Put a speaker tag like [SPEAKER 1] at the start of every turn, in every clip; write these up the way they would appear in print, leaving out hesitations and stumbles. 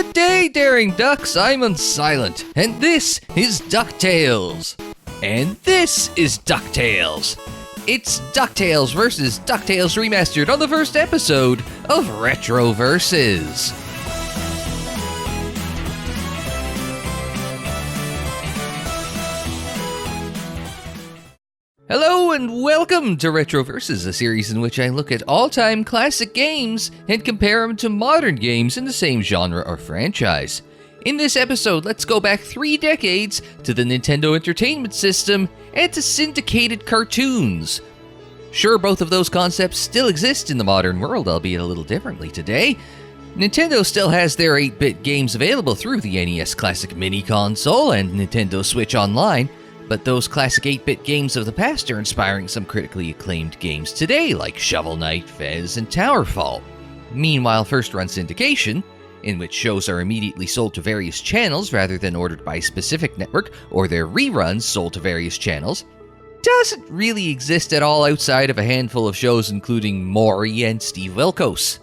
[SPEAKER 1] Good day, daring ducks, I'm Unsilent, and this is DuckTales. And this is DuckTales. It's DuckTales vs. DuckTales Remastered on the first episode of Retroverses. Hello and welcome to Retroverses, a series in which I look at all-time classic games and compare them to modern games in the same genre or franchise. In this episode, let's go back 3 decades to the Nintendo Entertainment System and to syndicated cartoons. Sure, both of those concepts still exist in the modern world, albeit a little differently today. Nintendo still has their 8-bit games available through the NES Classic Mini Console and Nintendo Switch Online, but those classic 8-bit games of the past are inspiring some critically acclaimed games today, like Shovel Knight, Fez, and Towerfall. Meanwhile, first-run syndication, in which shows are immediately sold to various channels rather than ordered by a specific network, or their reruns sold to various channels, doesn't really exist at all outside of a handful of shows including Maury and Steve Wilkos.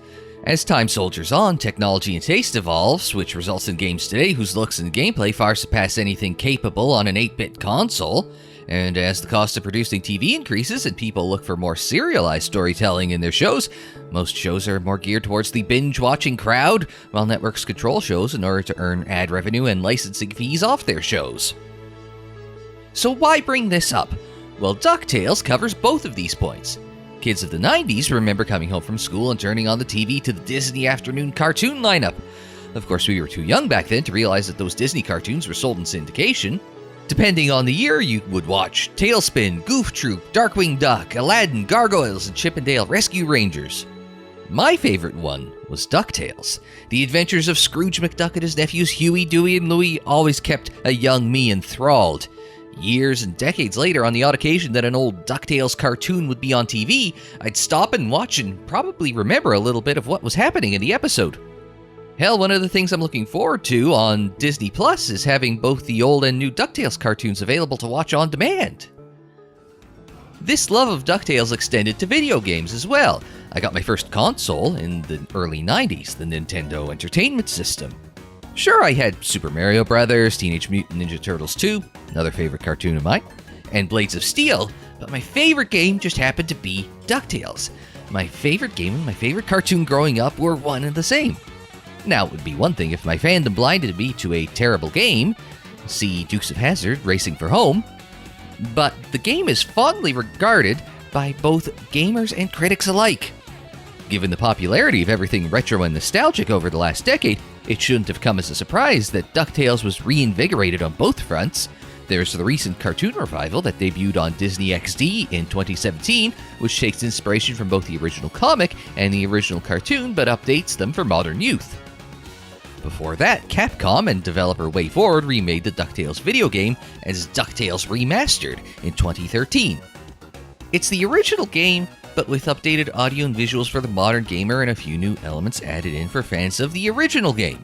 [SPEAKER 1] As time soldiers on, technology and taste evolves, which results in games today whose looks and gameplay far surpass anything capable on an 8-bit console. And as the cost of producing TV increases and people look for more serialized storytelling in their shows, most shows are more geared towards the binge-watching crowd, while networks control shows in order to earn ad revenue and licensing fees off their shows. So why bring this up? Well, DuckTales covers both of these points. Kids of the 90s remember coming home from school and turning on the TV to the Disney afternoon cartoon lineup. Of course, we were too young back then to realize that those Disney cartoons were sold in syndication. Depending on the year, you would watch Tailspin, Goof Troop, Darkwing Duck, Aladdin, Gargoyles, and Chip 'n Dale Rescue Rangers. My favorite one was DuckTales. The adventures of Scrooge McDuck and his nephews Huey, Dewey, and Louie always kept a young me enthralled. Years and decades later, on the odd occasion that an old DuckTales cartoon would be on TV, I'd stop and watch and probably remember a little bit of what was happening in the episode. Hell, one of the things I'm looking forward to on Disney Plus is having both the old and new DuckTales cartoons available to watch on demand. This love of DuckTales extended to video games as well. I got my first console in the early 90s, the Nintendo Entertainment System. Sure, I had Super Mario Bros., Teenage Mutant Ninja Turtles 2, another favorite cartoon of mine, and Blades of Steel, but my favorite game just happened to be DuckTales. My favorite game and my favorite cartoon growing up were one and the same. Now, it would be one thing if my fandom blinded me to a terrible game, see Dukes of Hazzard, Racing for Home, but the game is fondly regarded by both gamers and critics alike. Given the popularity of everything retro and nostalgic over the last decade, it shouldn't have come as a surprise that DuckTales was reinvigorated on both fronts. There's the recent cartoon revival that debuted on Disney XD in 2017, which takes inspiration from both the original comic and the original cartoon, but updates them for modern youth. Before that, Capcom and developer WayForward remade the DuckTales video game as DuckTales Remastered in 2013. It's the original game, but with updated audio and visuals for the modern gamer and a few new elements added in for fans of the original game.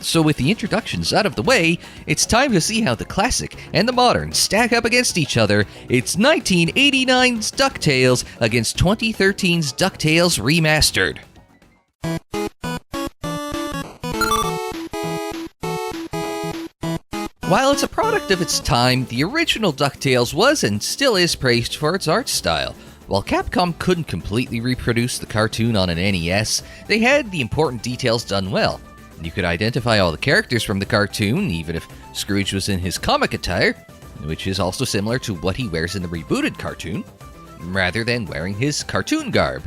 [SPEAKER 1] So with the introductions out of the way, it's time to see how the classic and the modern stack up against each other. It's 1989's DuckTales against 2013's DuckTales Remastered. While it's a product of its time, the original DuckTales was and still is praised for its art style. While Capcom couldn't completely reproduce the cartoon on an NES, they had the important details done well. You could identify all the characters from the cartoon, even if Scrooge was in his comic attire, which is also similar to what he wears in the rebooted cartoon, rather than wearing his cartoon garb.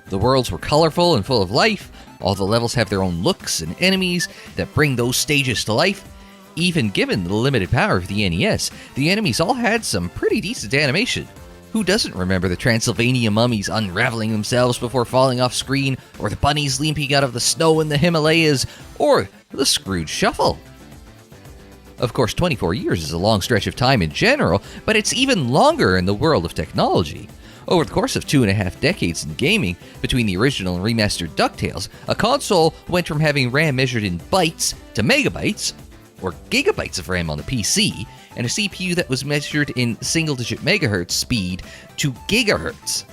[SPEAKER 1] The worlds were colorful and full of life, all the levels have their own looks and enemies that bring those stages to life. Even given the limited power of the NES, the enemies all had some pretty decent animation. Who doesn't remember the Transylvania mummies unraveling themselves before falling off screen, or the bunnies leaping out of the snow in the Himalayas, or the Scrooge Shuffle? Of course, 24 years is a long stretch of time in general, but it's even longer in the world of technology. Over the course of 2.5 decades in gaming, between the original and remastered DuckTales, a console went from having RAM measured in bytes to megabytes, or gigabytes of RAM on the PC, and a CPU that was measured in single-digit megahertz speed to gigahertz.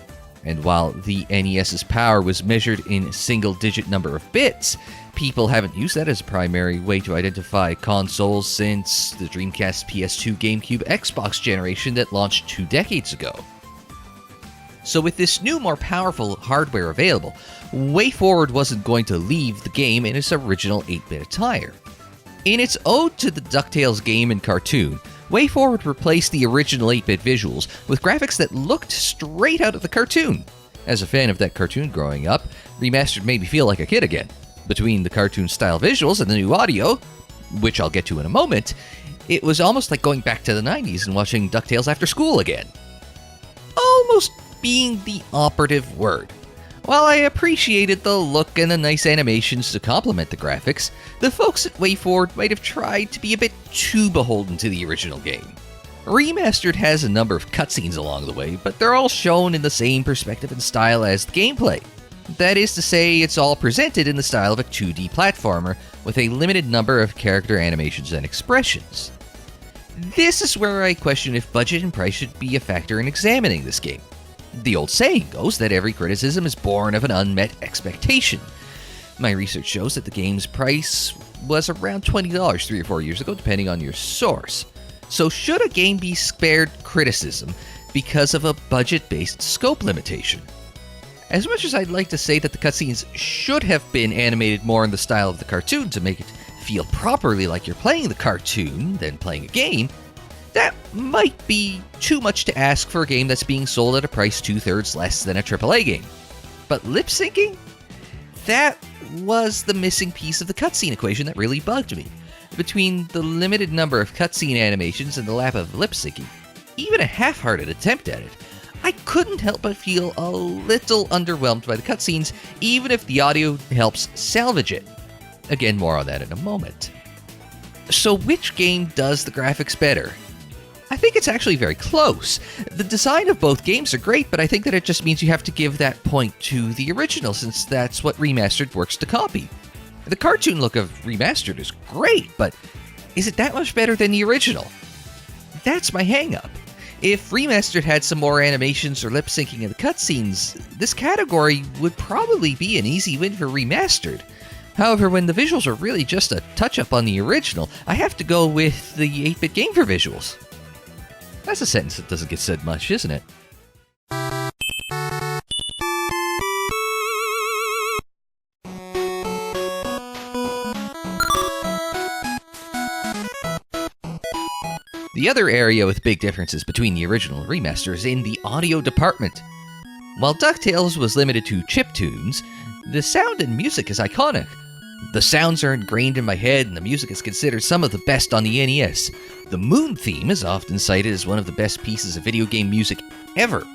[SPEAKER 1] And while the NES's power was measured in a single-digit number of bits, people haven't used that as a primary way to identify consoles since the Dreamcast, PS2, GameCube, Xbox generation that launched 2 decades ago. So with this new, more powerful hardware available, WayForward wasn't going to leave the game in its original 8-bit attire. In its ode to the DuckTales game and cartoon, WayForward replaced the original 8-bit visuals with graphics that looked straight out of the cartoon. As a fan of that cartoon growing up, Remastered made me feel like a kid again. Between the cartoon-style visuals and the new audio, which I'll get to in a moment, it was almost like going back to the 90s and watching DuckTales after school again. Almost being the operative word. While I appreciated the look and the nice animations to complement the graphics, the folks at WayForward might have tried to be a bit too beholden to the original game. Remastered has a number of cutscenes along the way, but they're all shown in the same perspective and style as the gameplay. That is to say, it's all presented in the style of a 2D platformer with a limited number of character animations and expressions. This is where I question if budget and price should be a factor in examining this game. The old saying goes that every criticism is born of an unmet expectation. My research shows that the game's price was around $20 3 or 4 years ago, depending on your source. So should a game be spared criticism because of a budget-based scope limitation? As much as I'd like to say that the cutscenes should have been animated more in the style of the cartoon to make it feel properly like you're playing the cartoon than playing a game, that might be too much to ask for a game that's being sold at a price 2/3 less than a AAA game. But lip syncing? That was the missing piece of the cutscene equation that really bugged me. Between the limited number of cutscene animations and the lack of lip syncing, even a half-hearted attempt at it, I couldn't help but feel a little underwhelmed by the cutscenes, even if the audio helps salvage it. Again, more on that in a moment. So which game does the graphics better? I think it's actually very close. The design of both games are great, but I think that it just means you have to give that point to the original, since that's what Remastered works to copy. The cartoon look of Remastered is great, but is it that much better than the original? That's my hang-up. If Remastered had some more animations or lip-syncing in the cutscenes, this category would probably be an easy win for Remastered. However, when the visuals are really just a touch-up on the original, I have to go with the 8-bit game for visuals. That's a sentence that doesn't get said much, isn't it? The other area with big differences between the original and remaster is in the audio department. While DuckTales was limited to chiptunes, the sound and music is iconic. The sounds are ingrained in my head, and the music is considered some of the best on the NES. The Moon theme is often cited as one of the best pieces of video game music ever.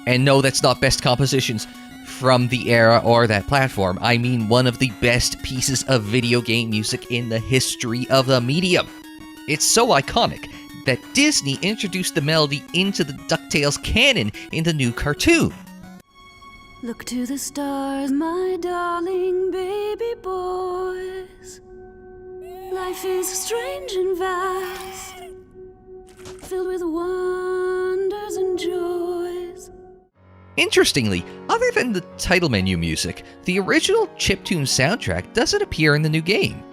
[SPEAKER 1] And no, that's not best compositions from the era or that platform. I mean one of the best pieces of video game music in the history of the medium. It's so iconic that Disney introduced the melody into the DuckTales canon in the new cartoon.
[SPEAKER 2] Look to the stars, my darling baby boys. Life is strange and vast, filled with wonders and joys.
[SPEAKER 1] Interestingly, other than the title menu music, the original chiptune soundtrack doesn't appear in the new game.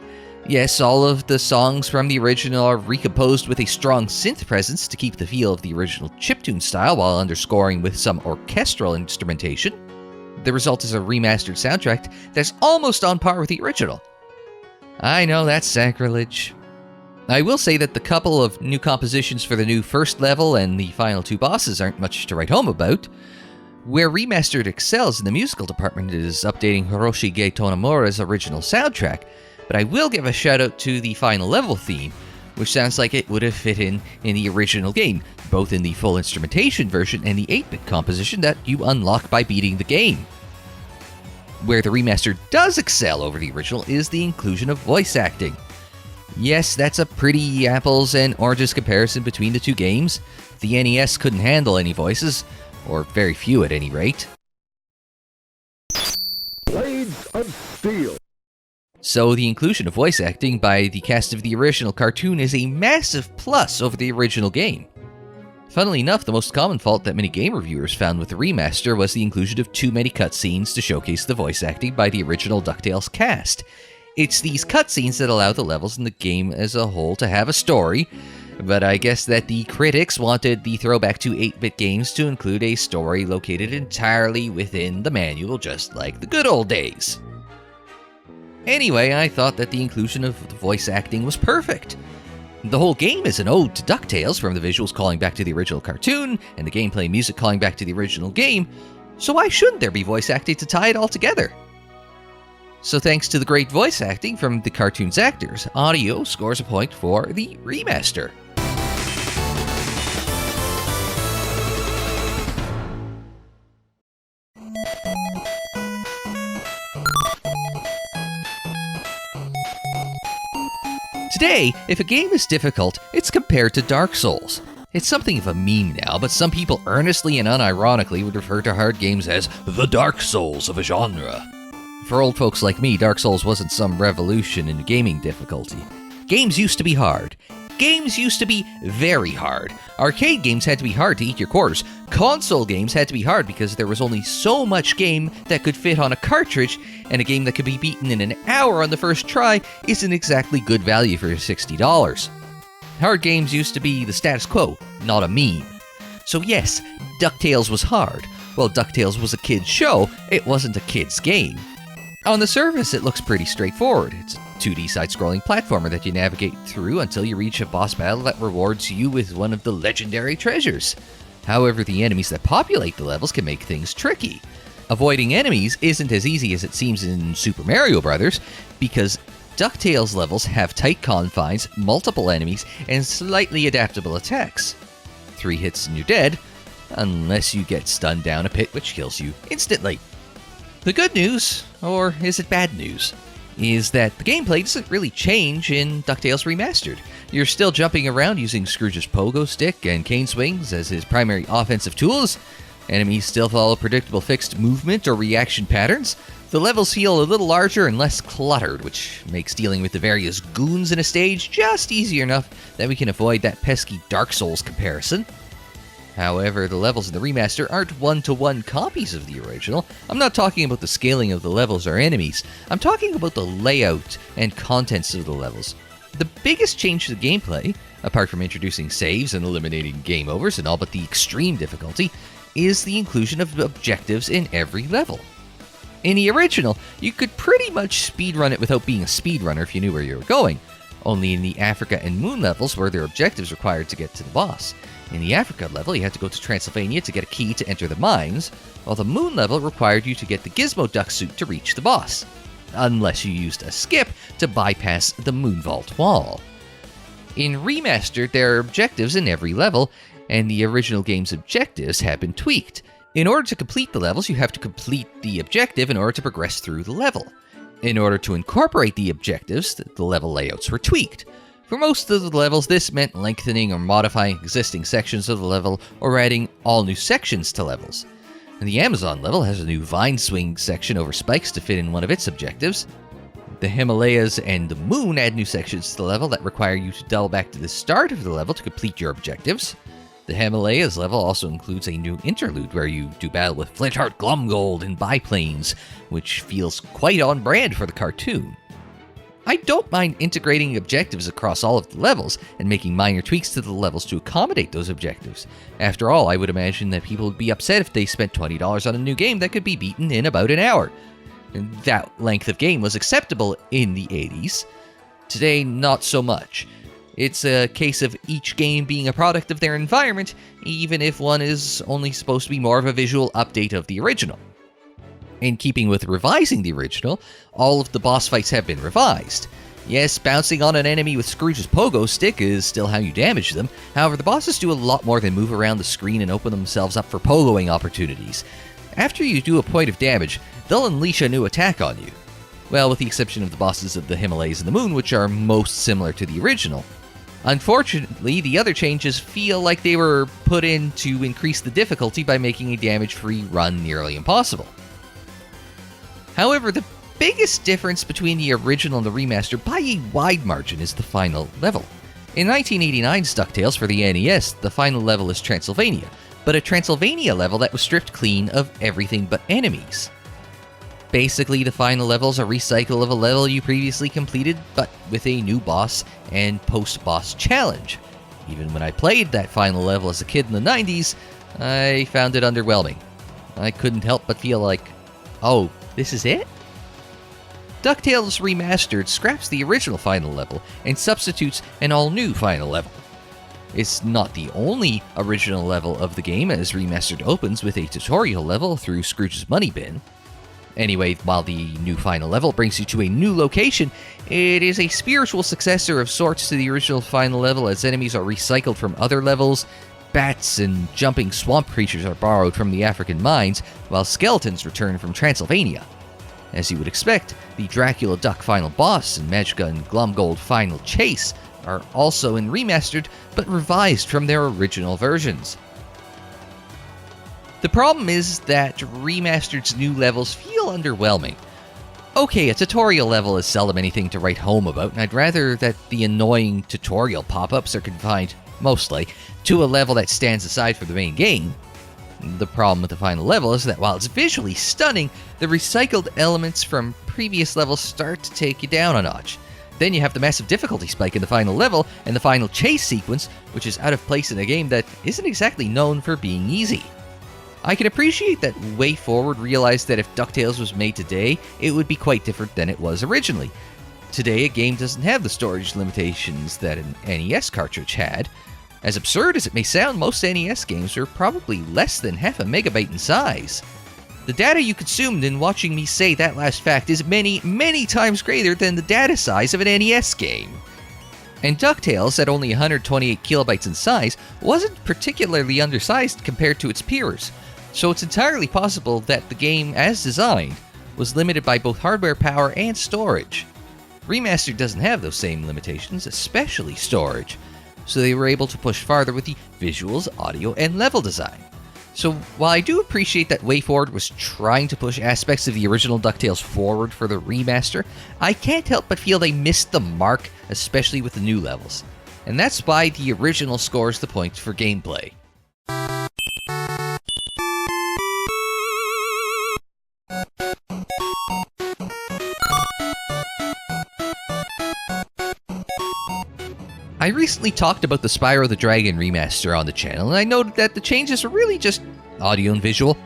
[SPEAKER 1] Yes, all of the songs from the original are recomposed with a strong synth presence to keep the feel of the original chiptune style while underscoring with some orchestral instrumentation. The result is a remastered soundtrack that's almost on par with the original. I know, that's sacrilege. I will say that the couple of new compositions for the new first level and the final 2 bosses aren't much to write home about. Where Remastered excels in the musical department is updating Hiroshi Gai Tonomura's original soundtrack, but I will give a shout out to the final level theme, which sounds like it would have fit in the original game, both in the full instrumentation version and the 8-bit composition that you unlock by beating the game. Where the remaster does excel over the original is the inclusion of voice acting. Yes, that's a pretty apples and oranges comparison between the two games. The NES couldn't handle any voices, or very few at any rate.
[SPEAKER 3] Blades of Steel.
[SPEAKER 1] So the inclusion of voice acting by the cast of the original cartoon is a massive plus over the original game. Funnily enough, the most common fault that many game reviewers found with the remaster was the inclusion of too many cutscenes to showcase the voice acting by the original DuckTales cast. It's these cutscenes that allow the levels in the game as a whole to have a story, but I guess that the critics wanted the throwback to 8-bit games to include a story located entirely within the manual, just like the good old days. Anyway, I thought that the inclusion of the voice acting was perfect. The whole game is an ode to DuckTales, from the visuals calling back to the original cartoon, and the gameplay music calling back to the original game, so why shouldn't there be voice acting to tie it all together? So thanks to the great voice acting from the cartoon's actors, audio scores a point for the remaster. Today, if a game is difficult, it's compared to Dark Souls. It's something of a meme now, but some people earnestly and unironically would refer to hard games as the Dark Souls of a genre. For old folks like me, Dark Souls wasn't some revolution in gaming difficulty. Games used to be hard. Games used to be very hard. Arcade games had to be hard to eat your quarters. Console games had to be hard because there was only so much game that could fit on a cartridge, and a game that could be beaten in an hour on the first try isn't exactly good value for $60. Hard games used to be the status quo, not a meme. So yes, DuckTales was hard. While DuckTales was a kid's show, it wasn't a kid's game. On the surface, it looks pretty straightforward. It's a 2D side-scrolling platformer that you navigate through until you reach a boss battle that rewards you with one of the legendary treasures. However, the enemies that populate the levels can make things tricky. Avoiding enemies isn't as easy as it seems in Super Mario Bros., because DuckTales levels have tight confines, multiple enemies, and slightly adaptable attacks. 3 hits and you're dead, unless you get stunned down a pit which kills you instantly. The good news, or is it bad news, is that the gameplay doesn't really change in DuckTales Remastered. You're still jumping around using Scrooge's pogo stick and cane swings as his primary offensive tools. Enemies still follow predictable fixed movement or reaction patterns. The levels feel a little larger and less cluttered, which makes dealing with the various goons in a stage just easier enough that we can avoid that pesky Dark Souls comparison. However, the levels in the remaster aren't one-to-one copies of the original. I'm not talking about the scaling of the levels or enemies. I'm talking about the layout and contents of the levels. The biggest change to the gameplay, apart from introducing saves and eliminating game overs and all but the extreme difficulty, is the inclusion of objectives in every level. In the original, you could pretty much speedrun it without being a speedrunner if you knew where you were going. Only in the Africa and Moon levels were there objectives required to get to the boss. In the Africa level, you had to go to Transylvania to get a key to enter the mines, while the Moon level required you to get the Gizmo Duck suit to reach the boss, unless you used a skip to bypass the Moon Vault wall. In Remastered, there are objectives in every level, and the original game's objectives have been tweaked. In order to complete the levels, you have to complete the objective in order to progress through the level. In order to incorporate the objectives, the level layouts were tweaked. For most of the levels, this meant lengthening or modifying existing sections of the level, or adding all new sections to levels. And the Amazon level has a new vine swing section over spikes to fit in one of its objectives. The Himalayas and the Moon add new sections to the level that require you to double back to the start of the level to complete your objectives. The Himalayas level also includes a new interlude where you do battle with Flintheart Glumgold in biplanes, which feels quite on brand for the cartoon. I don't mind integrating objectives across all of the levels and making minor tweaks to the levels to accommodate those objectives. After all, I would imagine that people would be upset if they spent $20 on a new game that could be beaten in about an hour. And that length of game was acceptable in the 80s. Today, not so much. It's a case of each game being a product of their environment, even if one is only supposed to be more of a visual update of the original. In keeping with revising the original, all of the boss fights have been revised. Yes, bouncing on an enemy with Scrooge's pogo stick is still how you damage them. However, the bosses do a lot more than move around the screen and open themselves up for pogoing opportunities. After you do a point of damage, they'll unleash a new attack on you. Well, with the exception of the bosses of the Himalayas and the Moon, which are most similar to the original. Unfortunately, the other changes feel like they were put in to increase the difficulty by making a damage-free run nearly impossible. However, the biggest difference between the original and the remaster by a wide margin is the final level. In 1989's DuckTales for the NES, the final level is Transylvania, but a Transylvania level that was stripped clean of everything but enemies. Basically, the final level is a recycle of a level you previously completed, but with a new boss and post-boss challenge. Even when I played that final level as a kid in the 90s, I found it underwhelming. I couldn't help but feel like, oh, this is it? DuckTales Remastered scraps the original final level and substitutes an all-new final level. It's not the only original level of the game, as Remastered opens with a tutorial level through Scrooge's Money Bin. Anyway, while the new final level brings you to a new location, it is a spiritual successor of sorts to the original final level, as enemies are recycled from other levels, bats and jumping swamp creatures are borrowed from the African mines, while skeletons return from Transylvania. As you would expect, the Dracula Duck final boss and Magica and Glumgold final chase are also in Remastered, but revised from their original versions. The problem is that Remastered's new levels feel underwhelming. Okay, a tutorial level is seldom anything to write home about, and I'd rather that the annoying tutorial pop-ups are confined, mostly, to a level that stands aside from the main game. The problem with the final level is that while it's visually stunning, the recycled elements from previous levels start to take you down a notch. Then you have the massive difficulty spike in the final level, and the final chase sequence, which is out of place in a game that isn't exactly known for being easy. I can appreciate that WayForward realized that if DuckTales was made today, it would be quite different than it was originally. Today, a game doesn't have the storage limitations that an NES cartridge had. As absurd as it may sound, most NES games are probably less than half a megabyte in size. The data you consumed in watching me say that last fact is many, many times greater than the data size of an NES game. And DuckTales, at only 128 kilobytes in size, wasn't particularly undersized compared to its peers, so it's entirely possible that the game, as designed, was limited by both hardware power and storage. Remastered doesn't have those same limitations, especially storage, so they were able to push farther with the visuals, audio, and level design. So while I do appreciate that WayForward was trying to push aspects of the original DuckTales forward for the remaster, I can't help but feel they missed the mark, especially with the new levels. And that's why the original scores the points for gameplay. I recently talked about the Spyro the Dragon remaster on the channel, and I noted that the changes are really just audio and visual.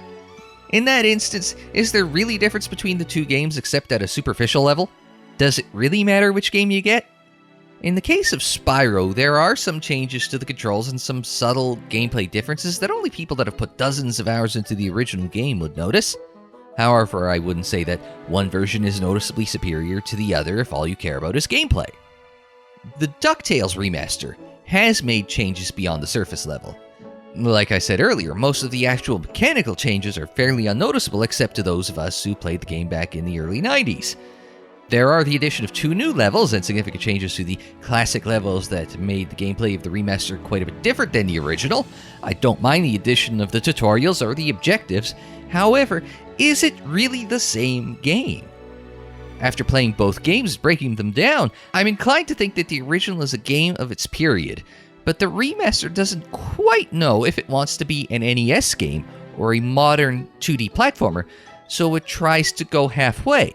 [SPEAKER 1] In that instance, is there really a difference between the two games except at a superficial level? Does it really matter which game you get? In the case of Spyro, there are some changes to the controls and some subtle gameplay differences that only people that have put dozens of hours into the original game would notice. However, I wouldn't say that one version is noticeably superior to the other if all you care about is gameplay. The DuckTales remaster has made changes beyond the surface level. Like I said earlier, most of the actual mechanical changes are fairly unnoticeable except to those of us who played the game back in the early 90s. There are the addition of 2 new levels and significant changes to the classic levels that made the gameplay of the remaster quite a bit different than the original. I don't mind the addition of the tutorials or the objectives. However, is it really the same game? After playing both games and breaking them down, I'm inclined to think that the original is a game of its period, but the remaster doesn't quite know if it wants to be an NES game or a modern 2D platformer, so it tries to go halfway.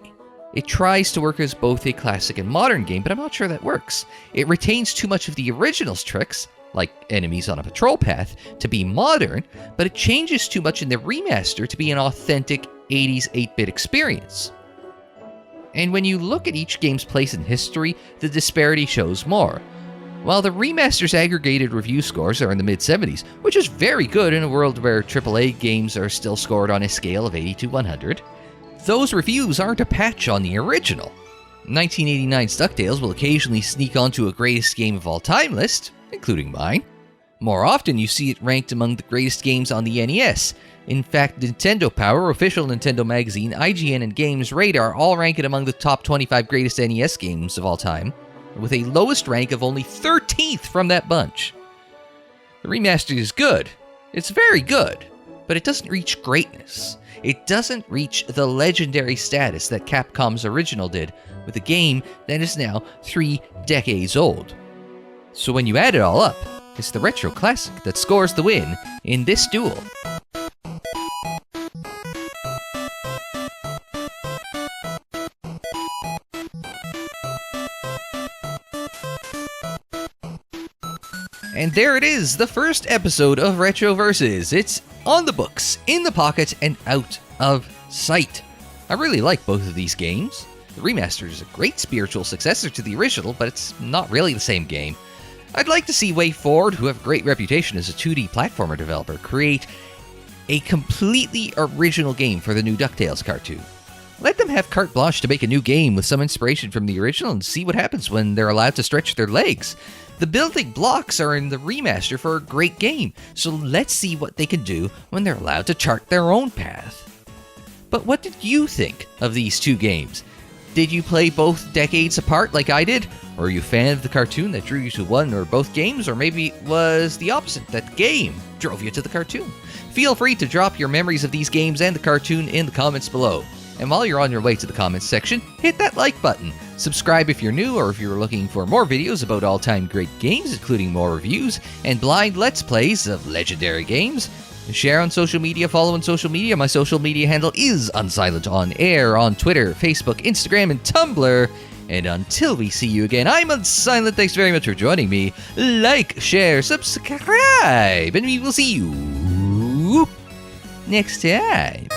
[SPEAKER 1] It tries to work as both a classic and modern game, but I'm not sure that works. It retains too much of the original's tricks, like enemies on a patrol path, to be modern, but it changes too much in the remaster to be an authentic 80s 8-bit experience. And when you look at each game's place in history, the disparity shows more. While the remaster's aggregated review scores are in the mid-70s, which is very good in a world where AAA games are still scored on a scale of 80 to 100, those reviews aren't a patch on the original. 1989's DuckTales will occasionally sneak onto a greatest game of all time list, including mine. More often, you see it ranked among the greatest games on the NES. In fact, Nintendo Power, Official Nintendo Magazine, IGN, and Games Radar all rank it among the top 25 greatest NES games of all time, with a lowest rank of only 13th from that bunch. The remaster is good. It's very good, but it doesn't reach greatness. It doesn't reach the legendary status that Capcom's original did, with a game that is now 3 decades old. So when you add it all up, it's the retro classic that scores the win in this duel. And there it is, the first episode of Retro Versus. It's on the books, in the pocket, and out of sight. I really like both of these games. The remaster is a great spiritual successor to the original, but it's not really the same game. I'd like to see WayForward, who have a great reputation as a 2D platformer developer, create a completely original game for the new DuckTales cartoon. Let them have carte blanche to make a new game with some inspiration from the original and see what happens when they're allowed to stretch their legs. The building blocks are in the remaster for a great game, so let's see what they can do when they're allowed to chart their own path. But what did you think of these two games? Did you play both decades apart like I did? Or are you a fan of the cartoon that drew you to one or both games? Or maybe it was the opposite, that game drove you to the cartoon? Feel free to drop your memories of these games and the cartoon in the comments below. And while you're on your way to the comments section, hit that like button. Subscribe if you're new or if you're looking for more videos about all-time great games, including more reviews and blind let's plays of legendary games. Share on social media, follow on social media. My social media handle is Unsilent on Air on Twitter, Facebook, Instagram, and Tumblr. And until we see you again, I'm Unsilent. Thanks very much for joining me. Like, share, subscribe, and we will see you next time.